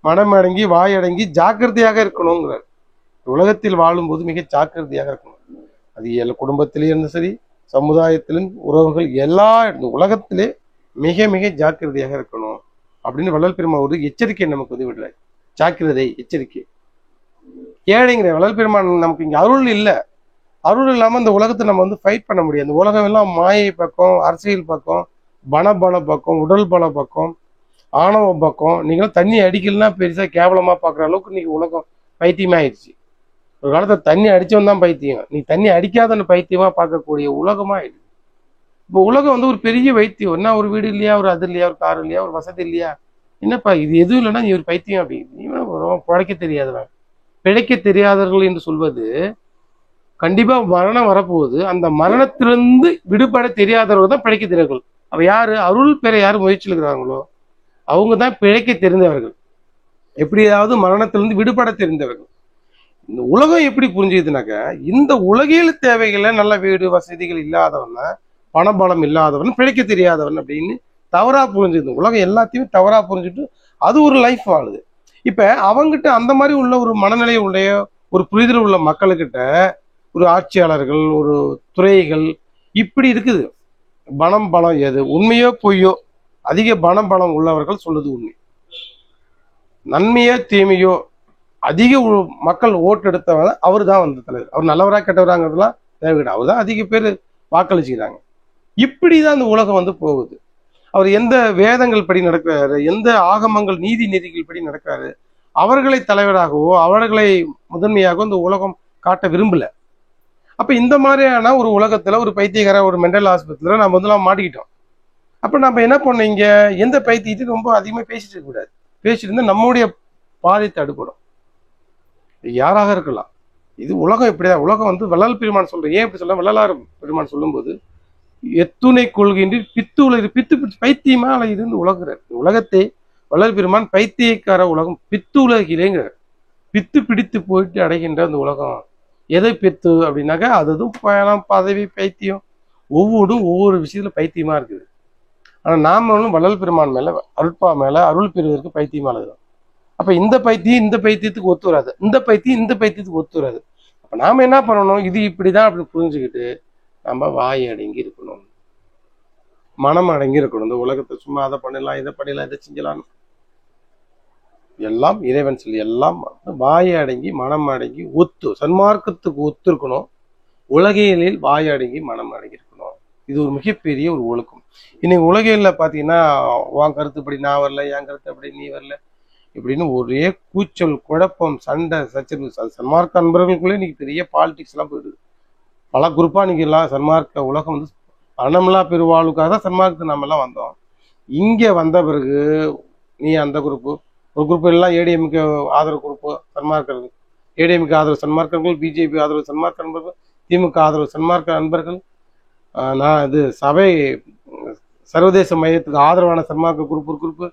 மனமடங்கி வாயடங்கி ஜாக்கிரதையாக இருக்கணுங்கிறார். உலகத்தில் வாழும்போது மிக ஜாக்கிரதையாக இருக்கணும். அது குடும்பத்திலே இருந்தாலும் சரி, சமுதாயத்திலும் உறவுகள் எல்லா உலகத்திலே மிக மிக ஜாக்கிரதையாக இருக்கணும் அப்படின்னு வள்ளல் பெருமாள் ஒரு எச்சரிக்கை நமக்கு வந்து விடுறாரு. ஜாக்கிரதை, எச்சரிக்கை. ஏழைங்கிற வள்ளல் பெருமான் நமக்கு இங்க அருள் இல்லை. அருள் இல்லாம இந்த உலகத்தை நம்ம வந்து ஃபைட் பண்ண முடியாது. இந்த உலகம் எல்லாம் மாயை பக்கம், அரசியல் பக்கம், பணபல பக்கம், உடல் பல பக்கம், ஆணவ பக்கம். நீங்களும் தண்ணி அடிக்கலன்னா பெருசா கேவலமா பாக்குற அளவுக்கு இன்னைக்கு உலகம் பைத்தியமா ஆயிடுச்சு. ஒரு காலத்துல தண்ணி அடிச்சவன் தான் பைத்தியம், நீ தண்ணி அடிக்காதன்னு பைத்தியமா பார்க்கக்கூடிய உலகமா ஆயிடுச்சு. இப்போ உலகம் வந்து ஒரு பெரிய வைத்தியம். என்ன ஒரு வீடு இல்லையா, ஒரு அது இல்லையா, ஒரு கார் இல்லையா, ஒரு வசதி இல்லையா, என்னப்பா இது எதுவும் இல்லைன்னா நீ ஒரு பைத்தியம் அப்படி. நீ பிழைக்க தெரியாதவன். பிழைக்க தெரியாதவர்கள் என்று சொல்வது கண்டிப்பா மரணம் வரப்போகுது. அந்த மரணத்திலிருந்து விடுபட தெரியாதவர்கள் தான் பிழைக்க தெரியாதவர்கள். அவ யாரு? அருள் பெற யாரு முயற்சி இருக்கிறாங்களோ அவங்க தான் பிழைக்க தெரிந்தவர்கள். எப்படியாவது மரணத்திலிருந்து விடுபட தெரிந்தவர்கள். இந்த உலகம் எப்படி புரிஞ்சுதுனாக்க, இந்த உலகியல் தேவைகளை நல்ல வீடு வசதிகள் இல்லாதவன், பணபலம் இல்லாதவன், பிழைக்க தெரியாதவன் அப்படின்னு தவறா புரிஞ்சுது. உலகம் எல்லாத்தையும் தவறா புரிஞ்சுட்டு அது ஒரு லைஃப் வாழுது. இப்ப அவங்கிட்ட அந்த மாதிரி உள்ள ஒரு மனநிலை உடைய ஒரு புரிதல் உள்ள மக்களுக்கிட்ட ஒரு ஆட்சியாளர்கள், ஒரு துறைகள் இப்படி இருக்குது. பணம் பலம் எது உண்மையோ பொய்யோ, அதிக பணம் உள்ளவர்கள் சொல்லுது உண்மை. நன்மையோ தீமையோ அதிக மக்கள் ஓட்டு எடுத்தவங்க அவர் தான் வந்து தலைவர். அவர் நல்லவரா கெட்டவராங்கிறதுலாம் தேவையில்லை. அவர் தான் அதிக பேர் வாக்களிச்சுக்கிறாங்க. இப்படிதான் இந்த உலகம் வந்து போகுது. அவர் எந்த வேதங்கள் படி நடக்கிறாரு, எந்த ஆகமங்கள் நீதி நெறிகள் படி நடக்கிறாரு, அவர்களை தலைவராகவோ அவர்களை முதன்மையாகவோ இந்த உலகம் காட்ட விரும்பல. அப்ப இந்த மாதிரியான ஒரு உலகத்துல ஒரு பைத்தியக்கார ஒரு மென்டல் ஆஸ்பத்திரியில நம்ம வந்து மாட்டிக்கிட்டோம். அப்ப நம்ம என்ன பண்ணோம், இங்க எந்த பைத்தியத்தையும் ரொம்ப அதிகமா பேசிட்டு இருக்க கூடாது. பேசிட்டு இருந்தா நம்முடைய பாதை தடுப்படும். யாராக இருக்கலாம். இது உலகம் இப்படிதான். உலகம் வந்து வள்ளல் பெருமான் சொல்றேன். ஏன் இப்படி சொல்ல, வள்ளலார் பெருமான் சொல்லும்போது எத்துணை கொள்கின்ற பித்து உலக பித்து பைத்தியமா இருந்து உலகிறார். உலகத்தை வள்ளல் பெருமான் பைத்தியக்கார உலகம் பித்து உலகிலேங்கிறார். பித்து பிடித்து போயிட்டு அடைகின்ற அந்த உலகம் எதை பித்து அப்படின்னாக்கா அதுவும் பயணம் பதவி பைத்தியம் ஒவ்வொரு விஷயத்துல பைத்தியமா இருக்குது. ஆனா நாமளும் வள்ளல் பெருமான் மேல அருட்பா மேல அருள் பெறுவதற்கு பைத்தியமா இருக்கிறோம். அப்ப இந்த பைத்தியம் இந்த பைத்தியத்துக்கு ஒத்து வராது, இந்த பைத்தியம் இந்த பைத்தியத்துக்கு ஒத்து வராது. அப்ப நாம என்ன பண்ணணும், இது இப்படிதான் அப்படின்னு புரிஞ்சுக்கிட்டு நம்ம வாய் அடங்கி இருக்கணும், மனம் அடங்கி இருக்கணும். இந்த உலகத்தை சும்மா அதை பண்ணிடலாம் இதை பண்ணிடலாம் இதை செஞ்சலாம் எல்லாம் இறைவன் சொல்லி எல்லாம் வாய் அடங்கி மனம் அடங்கி ஒத்து சன்மார்க்கத்துக்கு ஒத்து இருக்கணும். உலகியலில் வாய் அடங்கி மனம் அடங்கி இருக்கணும். இது ஒரு மிகப்பெரிய ஒரு ஒழுக்கம். இன்னைக்கு உலகியல்ல பாத்தீங்கன்னா உன் கருத்துப்படி நான் வரல, என் கருத்து அப்படி நீ வரல இப்படின்னு ஒரே கூச்சல் குழப்பம் சண்டை சச்சரவு. சன்மார்க்க அன்பர்களுக்குள்ளே இன்னைக்கு பெரிய பாலிடிக்ஸ் எல்லாம் போயிடுது. பல குரூப்பா இன்னைக்கு எல்லாம் சன்மார்க்க உலகம் வந்து அனம்லா பெருவாளுக்காக தான் சன்மார்க்கத்துக்கு நம்ம எல்லாம் வந்தோம். இங்க வந்த பிறகு நீ அந்த குரூப்பு ஒரு குரூப் எல்லாம் ஏடிஎம்கே ஆதரவு குரூப்பு சன்மார்க்கர்கள், ஏடிஎம்கே ஆதரவு சன்மார்க்கர்கள், பிஜேபி ஆதரவு சன்மார்க்க நண்பர்கள், திமுக ஆதரவு சன்மார்க்க நண்பர்கள், நான் இது சபை சர்வதேச மையத்துக்கு ஆதரவான சன்மார்க்க குரூப் ஒரு குரூப்பு,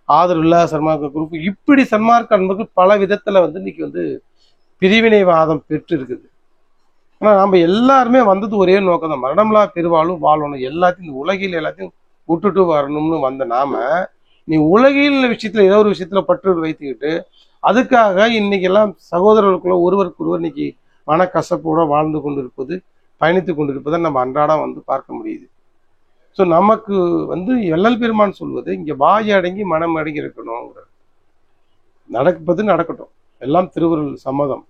ஆதரவு இல்லாத சன்மார்க்க குரூப், இப்படி சன்மார்க்க நண்பர்கள் பல விதத்துல வந்து இன்னைக்கு வந்து பிரிவினைவாதம் பெற்று இருக்குது. ஆனா நம்ம எல்லாருமே வந்தது ஒரே நோக்கம் தான், மரணம்லா பெருவாளும் வாழணும், எல்லாத்தையும் இந்த உலகில் எல்லாத்தையும் விட்டுட்டு வரணும்னு வந்த நாம நீ உலகில் விஷயத்துல ஏதோ ஒரு விஷயத்துல பற்று வைத்துக்கிட்டு அதுக்காக இன்னைக்கு எல்லாம் சகோதரர்களுக்குள்ள ஒருவருக்கு ஒருவர் இன்னைக்கு மனக்கசப்போட வாழ்ந்து கொண்டிருப்பது, பயணித்து கொண்டிருப்பதை நம்ம அன்றாடம் வந்து பார்க்க முடியுது. ஸோ நமக்கு வந்து வள்ளல் பெருமான் சொல்வது இங்க வாய் அடங்கி மனம் அடங்கி இருக்கணுங்கிற, நடப்பது நடக்கட்டும், எல்லாம் திருவருள் சம்மதம்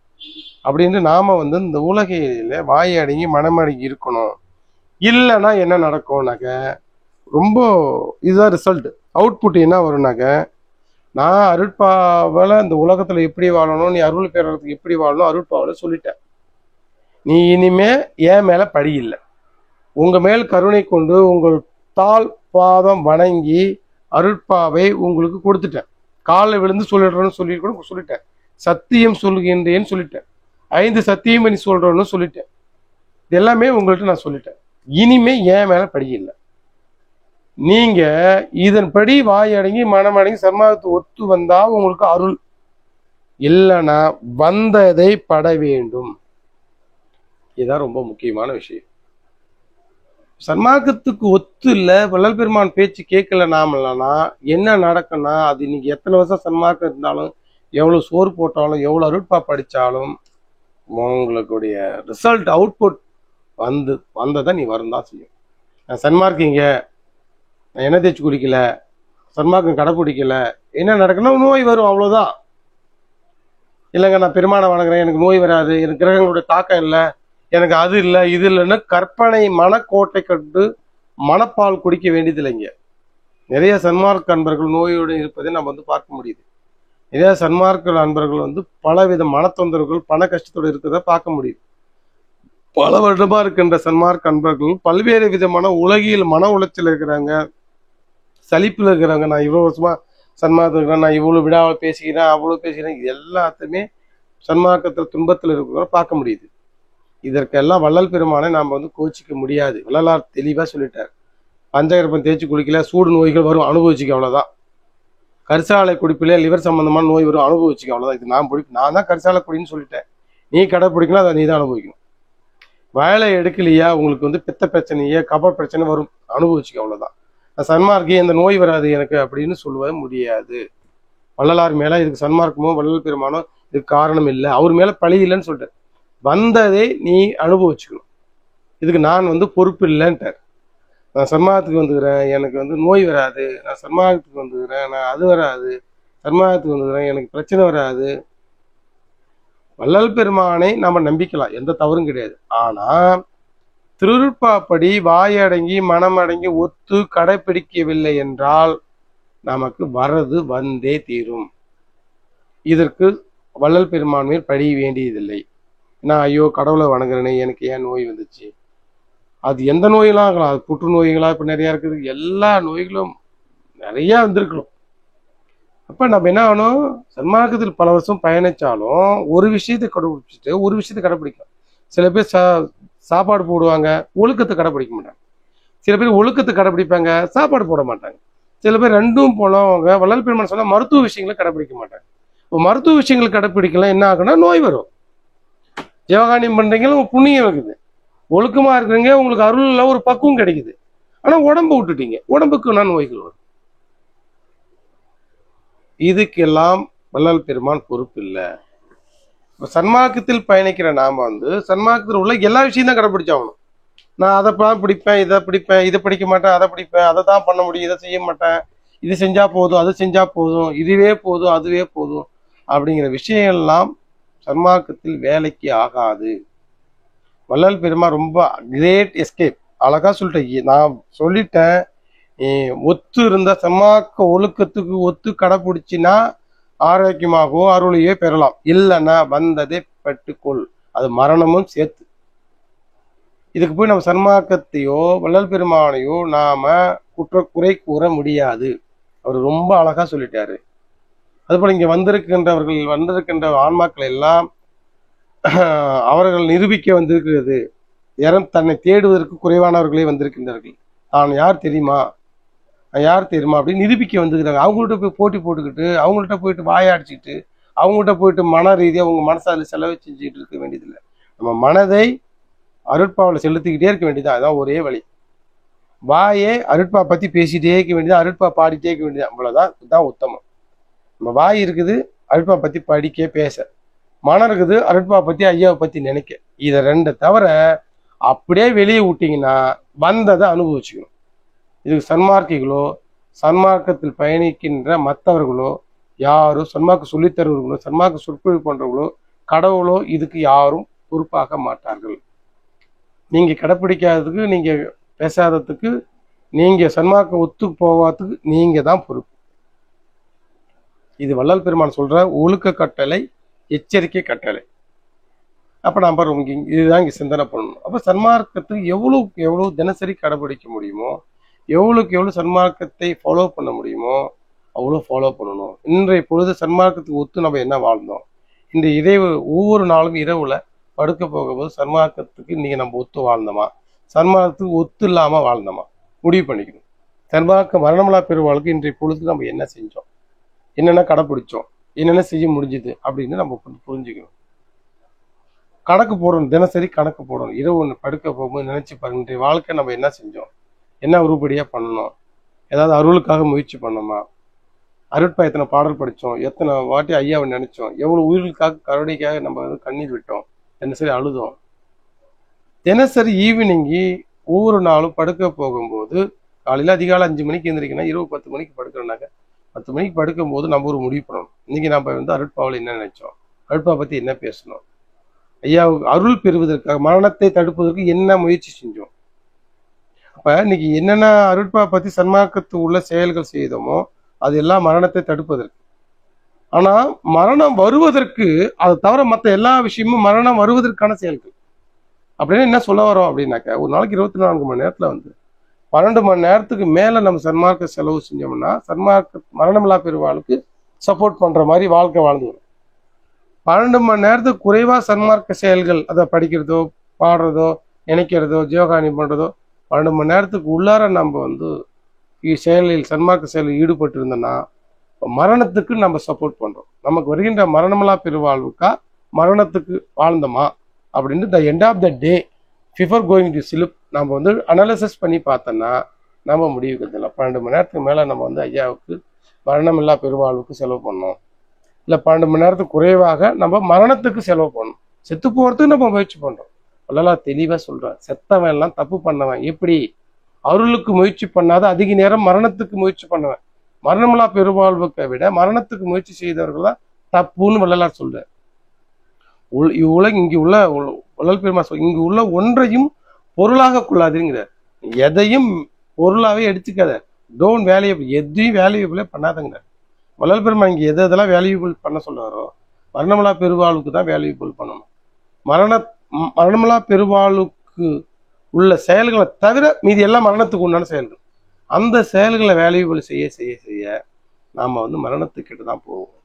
அப்படின்னு நாம வந்து இந்த உலகையில வாய் அடங்கி மனம் அடங்கி இருக்கணும். இல்லைன்னா என்ன நடக்கும்னாக்க ரொம்ப இதுதான் ரிசல்ட், அவுட்புட் என்ன வரும்னாக்க, நான் அருட்பாவல இந்த உலகத்துல எப்படி வாழணும், நீ அருள் பெறறதுக்கு எப்படி வாழணும் அருட்பாவல சொல்லிட்டேன். நீ இனிமே என் மேல பழி இல்லை, உங்க மேல் கருணை கொண்டு உங்கள் தாள் பாதம் வணங்கி அருட்பாவை உங்களுக்கு கொடுத்துட்டேன். காலை விழுந்து சொல்லிடுறேன்னு சொல்லி கூட சொல்லிட்டேன். சத்தியம் சொல்லுகின்றேன்னு சொல்லிட்டேன். 5 சத்தியம் நீ சொல்றேன்னு சொல்லிட்டேன். இது எல்லாமே உங்கள்கிட்ட நான் சொல்லிட்டேன். இனிமே என் மேல பழி இல்லை. நீங்க இதன்படி வாய் அடங்கி மனம் அடங்கி சன்மார்க்கத்தை ஒத்து வந்தா உங்களுக்கு அருள், இல்லைன்னா வந்ததை பட வேண்டும். இதுதான் ரொம்ப முக்கியமான விஷயம். சன்மார்க்கத்துக்கு ஒத்து இல்லை, வள்ளல் பெருமான் பேச்சு கேட்கல நாமலனா என்ன நடக்கும்னா, அது இன்னைக்கு எத்தனை வருஷம் சன்மார்க்கம் இருந்தாலும், எவ்வளவு சோறு போட்டாலும், எவ்வளவு அருட்பா படிச்சாலும் உங்களுடைய ரிசல்ட் அவுட்புட் வந்ததை நீ வரும் தான் செய்யும். சன்மார்க்கிங்க நான் எண்ணெய் தேய்ச்சி குடிக்கல, சன்மார்க்கம் கடைப்பிடிக்கல, என்ன நடக்குன்னா நோய் வரும், அவ்வளவுதான். இல்லைங்க நான் பெருமானை வணங்குறேன், எனக்கு நோய் வராது, எனக்கு கிரகங்களுடைய தாக்கம் இல்லை, எனக்கு அது இல்லை இது இல்லைன்னு கற்பனை மனக்கோட்டை கண்டு மனப்பால் குடிக்க வேண்டியது இல்லைங்க. நிறைய சன்மார்க்க அன்பர்கள் நோயோடு இருப்பதை நம்ம வந்து பார்க்க முடியுது. நிறைய சன்மார்க்க அன்பர்கள் வந்து பலவித மனத்தொந்தரவுகள் பண கஷ்டத்தோடு இருக்கிறத பார்க்க முடியுது. பல வருடமா இருக்கின்ற சன்மார்க்க அன்பர்கள் பல்வேறு விதமான உலகில் மன உளைச்சல் இருக்கிறாங்க, சலிப்புல இருக்கிறாங்க. நான் இவ்வளவு வருஷமா சன்மார்க்கம் இருக்கிறேன், நான் இவ்வளவு விடாமல் பேசிக்கிறேன், அவ்வளவு பேசிக்கிறேன், இது எல்லாத்தையுமே சன்மார்க்கத்தில் துன்பத்தில் இருக்கிற பார்க்க முடியுது. இதற்கெல்லாம் வள்ளல் பெருமானை நாம் வந்து கோச்சிக்க முடியாது. வள்ளலார் தெளிவா சொல்லிட்டார், பஞ்சகற்பம் தேய்ச்சி குளிக்கல சூடு நோய்கள் வரும், அனுபவிச்சுக்க, அவ்வளவுதான். கரிசாலை குடிப்பிலே லிவர் சம்பந்தமான நோய் வரும், அனுபவிச்சுக்க, அவ்வளவுதான். இது நான் தான் கரிசாலை குடின்னு சொல்லிட்டேன், நீ கடைப்பிடிக்கலாம், அதை நீ தான் அனுபவிக்கணும். வேலை எடுக்கலையா உங்களுக்கு வந்து பித்த பிரச்சனையே கப பிரச்சனை வரும், அனுபவிச்சுக்க, அவ்வளவுதான். சன்மார்க்கே இந்த நோய் வராது எனக்கு அப்படின்னு சொல்லுவது முடியாது. வள்ளலார் மேல இதுக்கு சன்மார்க்கமோ வள்ளல் பெருமானோ இதுக்கு காரணம் இல்லை, அவர் மேல பழி இல்லைன்னு சொல்லிட்டார். வந்ததை நீ அனுபவிச்சுக்கணும், இதுக்கு நான் வந்து பொறுப்பு இல்லைன்ட்டார். நான் சன்மார்க்கத்துக்கு வந்துக்கிறேன், எனக்கு வந்து நோய் வராது, நான் சன்மார்க்கத்துக்கு வந்துக்கிறேன், நான் அது வராது, சன்மார்க்கத்துக்கு வந்துக்கிறேன், எனக்கு பிரச்சனை வராது. வள்ளல் பெருமானை நாம நம்பிக்கலாம், எந்த தவறும் கிடையாது. ஆனா திருப்பாப்படி வாயடங்கி மனமடங்கி ஒத்து கடைபிடிக்கவில்லை என்றால் நமக்கு வரது வந்தே தீரும். இதற்கு வள்ளல் பெருமான் மேல் பழி வேண்டியதில்லை. நான் ஐயோ கடவுளை வணங்குறேனே, எனக்கு ஏன் நோய் வந்துச்சு, அது எந்த நோயெல்லாம் ஆகலாம், அது புற்றுநோய்களா இப்ப நிறைய இருக்குது, எல்லா நோய்களும் நிறைய வந்திருக்கணும். அப்ப நம்ம என்ன ஆகணும், சன்மார்க்கத்தில் பல வருஷம் பயணிச்சாலும் ஒரு விஷயத்தை கடைபிடிச்சிட்டு ஒரு விஷயத்தை கடைபிடிக்கலாம். சில பேர் சாப்பாடு போடுவாங்க, ஒழுக்கத்தை கடைபிடிக்க மாட்டாங்க. சில பேர் ஒழுக்கத்தை கடைபிடிப்பாங்க, சாப்பாடு போட மாட்டாங்க. சில பேர் ரெண்டும் போனவங்க வள்ளல் பெருமான் சொன்னா மருத்துவ விஷயங்களை கடைபிடிக்க மாட்டாங்க. இப்போ மருத்துவ விஷயங்களை கடைபிடிக்கலாம், என்ன ஆகுனா நோய் வரும். ஜீவகானியம் பண்றீங்க புண்ணியம் இருக்குது, ஒழுக்கமா இருக்கிறீங்க, உங்களுக்கு அருள்ல ஒரு பக்குவம் கிடைக்குது, ஆனா உடம்பு விட்டுட்டீங்க, உடம்புக்கு நான் நோய்கள் வரும். இதுக்கெல்லாம் வள்ளல் பெருமான் பொறுப்பு இல்லை. சன்மார்க்கத்தில் பயணிக்கிற நாம வந்து சன்மார்க்கத்தில் உள்ள எல்லா விஷயம் தான் கடைபிடிச்சாகணும். நான் அதை பிடிப்பேன், இதை பிடிப்பேன், இதை பிடிக்க மாட்டேன், அதை பிடிப்பேன், அதை தான் பண்ண முடியும், இதை செய்ய மாட்டேன், இது செஞ்சா போதும், அது செஞ்சா போதும், இதுவே போதும், அதுவே போதும் அப்படிங்கிற விஷயம்லாம் சன்மார்க்கத்தில் வேலைக்கு ஆகாது. வள்ளல் பெருமான் ரொம்ப கிரேட் எஸ்கேப், அழகா சொல்லிட்டேன். நான் சொல்லிட்டேன், ஒத்து இருந்த சன்மார்க்க ஒழுக்கத்துக்கு ஒத்து கடைபிடிச்சினா ஆரோக்கியமாகவோ அருளையோ பெறலாம், இல்லைன்னா வந்ததை பெற்றுக்கொள், அது மரணமும் சேர்த்து. இதுக்கு போய் நம்ம சன்மார்க்கத்தையோ வள்ளல் பெருமானையோ நாம குறை கூற முடியாது. அவர் ரொம்ப அழகா சொல்லிட்டாரு. அதுபோல இங்க வந்திருக்கின்ற ஆன்மாக்கள் எல்லாம் அவர்கள் நிரூபிக்க வந்திருக்கிறது. தன்னை தேடுவதற்கு குறைவானவர்களே வந்திருக்கின்றார்கள். நான் யார் தெரியுமா அப்படின்னு நிரூபிக்க வந்துக்கிறாங்க. அவங்கள்ட்ட போய் போட்டி போட்டுக்கிட்டு, அவங்கள்ட்ட போயிட்டு வாயாடிச்சுக்கிட்டு, அவங்கள்ட்ட போயிட்டு மன ரீதியாக அவங்க மனசால செலவு செஞ்சுக்கிட்டு இருக்க வேண்டியதில்லை. நம்ம மனதை அருட்பாவில் செலுத்திக்கிட்டே இருக்க வேண்டியதான். அதான் ஒரே வழி. வாயே அருட்பா பத்தி பேசிட்டே இருக்க வேண்டியதான், அருட்பா பாடிட்டே இருக்க வேண்டியதான். அவ்வளவுதான். இதுதான் உத்தமம். நம்ம வாய் இருக்குது அருட்பா பத்தி படிக்க பேச, மனம் இருக்குது அருட்பா பத்தி ஐயாவை பத்தி நினைக்க. இதை ரெண்டு தவிர அப்படியே வெளியே விட்டீங்கன்னா வந்ததை அனுபவிச்சுக்கணும். இதுக்கு சன்மார்க்கிகளோ சன்மார்க்கத்தில் பயணிக்கின்ற மற்றவர்களோ யாரும், சன்மார்க்க சொல்லித்தருவர்களோ சன்மார்க்க சொற்பொழிவு போன்றவர்களோ கடவுளோ இதுக்கு யாரும் பொறுப்பாக மாட்டார்கள். நீங்க கடைப்பிடிக்காததுக்கு, நீங்க பேசாததுக்கு, நீங்க சன்மார்க்க ஒத்து போகாததுக்கு நீங்க தான் பொறுப்பு. இது வள்ளல் பெருமான் சொல்ற ஒழுக்க கட்டளை, எச்சரிக்கை கட்டளை. அப்ப நம்ம இதுதான் இங்க சிந்தனை பண்ணணும். அப்ப சன்மார்க்கத்துக்கு எவ்வளவு தினசரி கடைபிடிக்க முடியுமோ, எவ்வளவுக்கு எவ்வளவு சன்மார்க்கத்தை ஃபாலோ பண்ண முடியுமோ அவ்வளோ ஃபாலோ பண்ணணும். இன்றைய பொழுது சன்மார்க்கத்துக்கு ஒத்து நம்ம என்ன வாழ்ந்தோம், இந்த ஒவ்வொரு நாளும் இரவுல படுக்க போகும்போது சன்மார்க்கத்துக்கு இன்னைக்கு நம்ம ஒத்து வாழ்ந்தோமா, சன்மார்க்கத்துக்கு ஒத்து இல்லாம வாழ்ந்தோமா முடிவு பண்ணிக்கணும். சன்மார்க்க மரணமில்லா பெருவாளுக்கு இன்றைய பொழுது நம்ம என்ன செஞ்சோம், என்னென்ன கடைப்பிடிச்சோம், என்னென்ன செய்ய முடிஞ்சுது அப்படின்னு நம்ம புரிஞ்சுக்கணும். கணக்கு போடணும், தினசரி கணக்கு போடணும். இரவு ஒன்று படுக்க போகும்போது நினைச்சு பாருங்க, இன்றைய வாழ்க்கை நம்ம என்ன செஞ்சோம், என்ன உருப்படியா பண்ணணும், ஏதாவது அருளுக்காக முயற்சி பண்ணோமா, அருட்பா எத்தனை பாடல் படித்தோம், எத்தனை வாட்டி ஐயாவை நினைச்சோம், எவ்வளவு உயிர்களுக்காக கருணைக்காக நம்ம கண்ணீர் விட்டோம், தினசரி அழுதோம். தினசரி ஈவினிங்கு ஒவ்வொரு நாளும் படுக்க போகும்போது காலையில் அதிகாலை 5 மணிக்கு எழுந்திரிக்கணும், இரவு 10 மணிக்கு படுக்கிறோம்னாக்க 10 மணிக்கு படுக்கும்போது நம்ம ஒரு முடிவு பண்ணணும். இன்னைக்கு நம்ம அருட்பாவில் என்ன நினைச்சோம், அருட்பா பத்தி என்ன பேசணும், ஐயாவுக்கு அருள் பெறுவதற்காக மரணத்தை தடுப்பதற்கு என்ன முயற்சி செஞ்சோம். அப்ப இன்னைக்கு என்னென்ன அருட்பா பத்தி சன்மார்க்கத்து உள்ள செயல்கள் செய்தோமோ அது எல்லாம் மரணத்தை தடுப்பதற்கு. ஆனா மரணம் வருவதற்கு, அதை தவிர மற்ற எல்லா விஷயமும் மரணம் வருவதற்கான செயல்கள். அப்படின்னு என்ன சொல்ல வரோம் அப்படின்னாக்க, ஒரு நாளைக்கு 24 மணி நேரத்துல 12 மணி நேரத்துக்கு மேல நம்ம சன்மார்க்க செலவு செஞ்சோம்னா சன்மார்க்க மரணமில்லா பெருவாளுக்கு சப்போர்ட் பண்ற மாதிரி வாழ்க்கை வாழ்ந்து வரும். 12 மணி நேரத்துக்கு குறைவா சன்மார்க்க செயல்கள், அதை படிக்கிறதோ பாடுறதோ நினைக்கிறதோ ஜீவகாணி பண்றதோ 12 மணி நேரத்துக்கு உள்ளார நம்ம செயலில் சன்மார்க்க செயலில் ஈடுபட்டு இருந்தோம்னா மரணத்துக்கு நம்ம சப்போர்ட் பண்றோம். நமக்கு வருகின்ற மரணமில்லா பெருவாழ்வுக்கா மரணத்துக்கு வாழ்ந்தோமா அப்படின்னு the end of the day before going to sleep நம்ம அனாலிசிஸ் பண்ணி பார்த்தோம்னா நம்ம முடிவுக்கு வந்துடலாம். 12 மணி நேரத்துக்கு மேல நம்ம ஐயாவுக்கு மரணமில்லா பெருவாழ்வுக்கு செலவு பண்ணோம், இல்லை 12 மணி நேரத்துக்கு குறைவாக நம்ம மரணத்துக்கு செலவு பண்ணணும். செத்து போறதுக்கு நம்ம முயற்சி பண்றோம். அதெல்லாம் தெளிவா சொல்றேன். செத்தவன் எல்லாம் தப்பு பண்ணவன் எப்படி, அருளுக்கு முயற்சி பண்ணாத அதிக நேரம் மரணத்துக்கு முயற்சி பண்ணுவேன். மரணமில்லா பெருவாழ்வுக்கை விட மரணத்துக்கு முயற்சி செய்தவர்கள் தான் தப்புன்னு வள்ளலார் சொல்றார். இங்கு உள்ள வள்ளல் பெருமா இங்கு உள்ள ஒன்றையும் பொருளாக கொள்ளாதுங்கிறார். எதையும் பொருளாவே எடுத்துக்காத, டோன்ட் வேல்யூபிள், எதையும் வேல்யூபிளே பண்ணாதங்கிறார் வள்ளல் பெருமா. இங்க எதெல்லாம் வேல்யூபிள் பண்ண சொல்றாரோ மரணமில்லா பெருவாழ்வுக்கு தான் வேல்யூபிள் பண்ணணும். மரணமில்லா பெருவாழ்வுக்கு உள்ள செயல்களை தவிர மீதி எல்லாம் மரணத்துக்கு உண்டான செயல்கள். அந்த செயல்களை வேல்யூபிள் செய்ய செய்ய செய்ய நாம மரணத்துக்கிட்ட தான் போவோம்.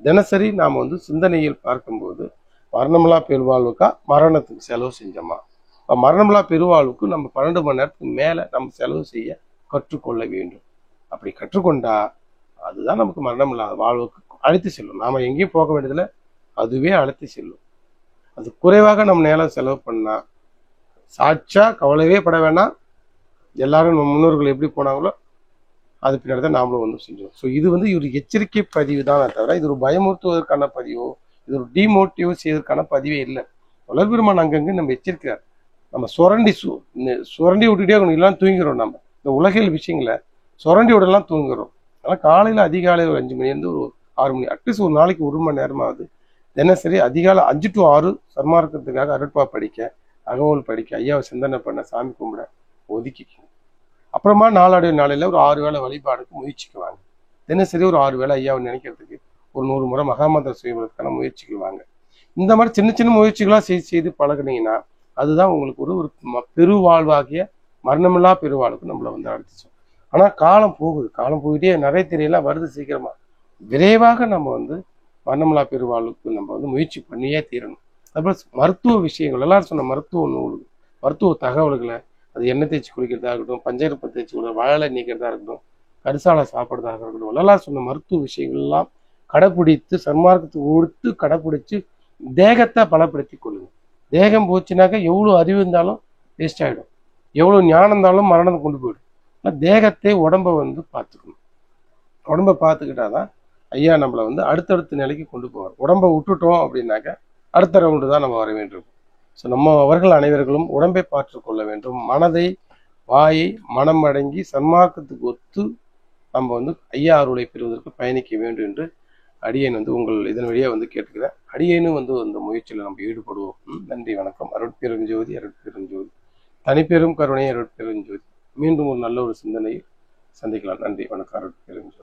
தினசரி நாம சிந்தனையில் பார்க்கும்போது மரணமில்லா பெருவாழ்வுக்கா மரணத்துக்கு செலவு செஞ்சோமா, மரணமில்லா பெருவாழ்வுக்கு நம்ம 12 மணி நேரத்துக்கு மேல நம்ம செலவு செய்ய கற்றுக்கொள்ள வேண்டும். அப்படி கற்றுக்கொண்டா அதுதான் நமக்கு மரணமில்லா வாழ்வுக்கு அழைத்து செல்லும். நாம எங்கேயும் போக வேண்டியதில்லை, அதுவே அழைத்து செல்லும். அது குறைவாக நம்ம நேரம் செலவு பண்ணா சாட்சா கவலையே பட வேணாம். எல்லாரும் நம்ம முன்னோர்கள் எப்படி போனாங்களோ அது பின்னாடி தான் நாமளும் செஞ்சோம். ஸோ இது ஒரு எச்சரிக்கை பதிவு தானே தவிர இது ஒரு பயமுறுத்துவதற்கான பதிவோ இது ஒரு டிமோட்டிவ் செய்வதற்கான பதிவே இல்லை. வள்ளல் பெருமான் அங்கங்கே நம்ம எச்சரிக்கிறார். நம்ம சுரண்டி விட்டுட்டே எல்லாம் தூங்கிறோம். நம்ம இந்த உலகியல் விஷயங்களை சுரண்டி விடலாம் தூங்குறோம். அதனால் காலையில் அதிகாலையில் ஒரு 5 மணிலேருந்து ஒரு 6 மணி, அட்லீஸ்ட் ஒரு நாளைக்கு 1 மணி நேரமாவது தினசரி அதிகாலை 5 to 6 சன்மார்க்கத்துக்காக அருட்பா படிக்க, அகவல் படிக்க, ஐயாவை சிந்தனை பண்ண, சாமி கும்பிட ஒதுக்கிக்கணும். அப்புறமா நாளையில் ஒரு 6 வேளை வழிபாடுக்கு முயற்சிக்குவாங்க. தினசரி ஒரு 6 வேளை ஐயாவை நினைக்கிறதுக்கு ஒரு 100 முறை மகாமந்திரம் செய்வதற்கான முயற்சிகள் வாங்க. இந்த மாதிரி சின்ன சின்ன முயற்சிகளாக செய்து பழகினீங்கன்னா அதுதான் உங்களுக்கு ஒரு பெருவாழ்வாகிய மரணமில்லா பெருவாழ்வுக்கு நம்மளை வந்து அழைச்சிச்சோம். ஆனால் காலம் போகுது, காலம் போயிட்டே நிறைய தெரியலாம் வருது சீக்கிரமா. விரைவாக நம்ம வந்து மரணமில்லா பெருவாழ்வுக்கு நம்ம வந்து முயற்சி பண்ணியே தீரணும். அப்புறம் மருத்துவ விஷயங்கள் எல்லாரும் சொன்ன மருத்துவ நூல்கள், மருத்துவ தகவல்களை, அது எண்ணெய் தேய்ச்சி குளிக்கிறதா இருக்கட்டும், பஞ்சகற்பம் தேய்ச்சி குளிக்க, வாழை நீக்கிறதா இருக்கட்டும், கரிசாலை சாப்பிட்றதாக இருக்கட்டும், எல்லாரும் சொன்ன மருத்துவ விஷயங்கள் எல்லாம் கடைப்பிடித்து சன்மார்க்கத்துக்கு கொடுத்து கடைப்பிடிச்சு தேகத்தை பலப்படுத்தி கொள்ளுங்க. தேகம் போச்சுனாக்கா எவ்வளோ அறிவு இருந்தாலும் வேஸ்ட் ஆகிடும், எவ்வளோ ஞானம் இருந்தாலும் மரணம் கொண்டு போயிடும். ஆனால் தேகத்தை உடம்பை வந்து பார்த்துக்கணும். உடம்பை பார்த்துக்கிட்டாதான் ஐயா நம்மளை வந்து அடுத்தடுத்த நிலைக்கு கொண்டு போவார். உடம்பை விட்டுட்டோம் அப்படின்னாக்கா அடுத்த ரவுண்டு தான் நம்ம வர வேண்டும். ஸோ நம்ம அவர்கள் அனைவர்களும் உடம்பை பார்த்து கொள்ள வேண்டும். மனதை, வாயை, மனம் அடங்கி சன்மார்க்கத்துக்கு ஒத்து நம்ம வந்து ஐயா அருளை பெறுவதற்கு பயணிக்க வேண்டும் என்று அடியேன் வந்து உங்கள் இதன் வழியாக வந்து கேட்டுக்கிறேன். அடியேனும் வந்து அந்த முயற்சியில் நம்ம ஈடுபடுவோம். நன்றி, வணக்கம். அருட்பெருஞ்சோதி, அருட்பெருஞ்சோதி, தனிப்பெரும் கருணை, அருட்பெருஞ்சோதி. மீண்டும் ஒரு நல்ல ஒரு சிந்தனையில் சந்திக்கலாம். நன்றி, வணக்கம். அருட்பெருஞ்சோதி.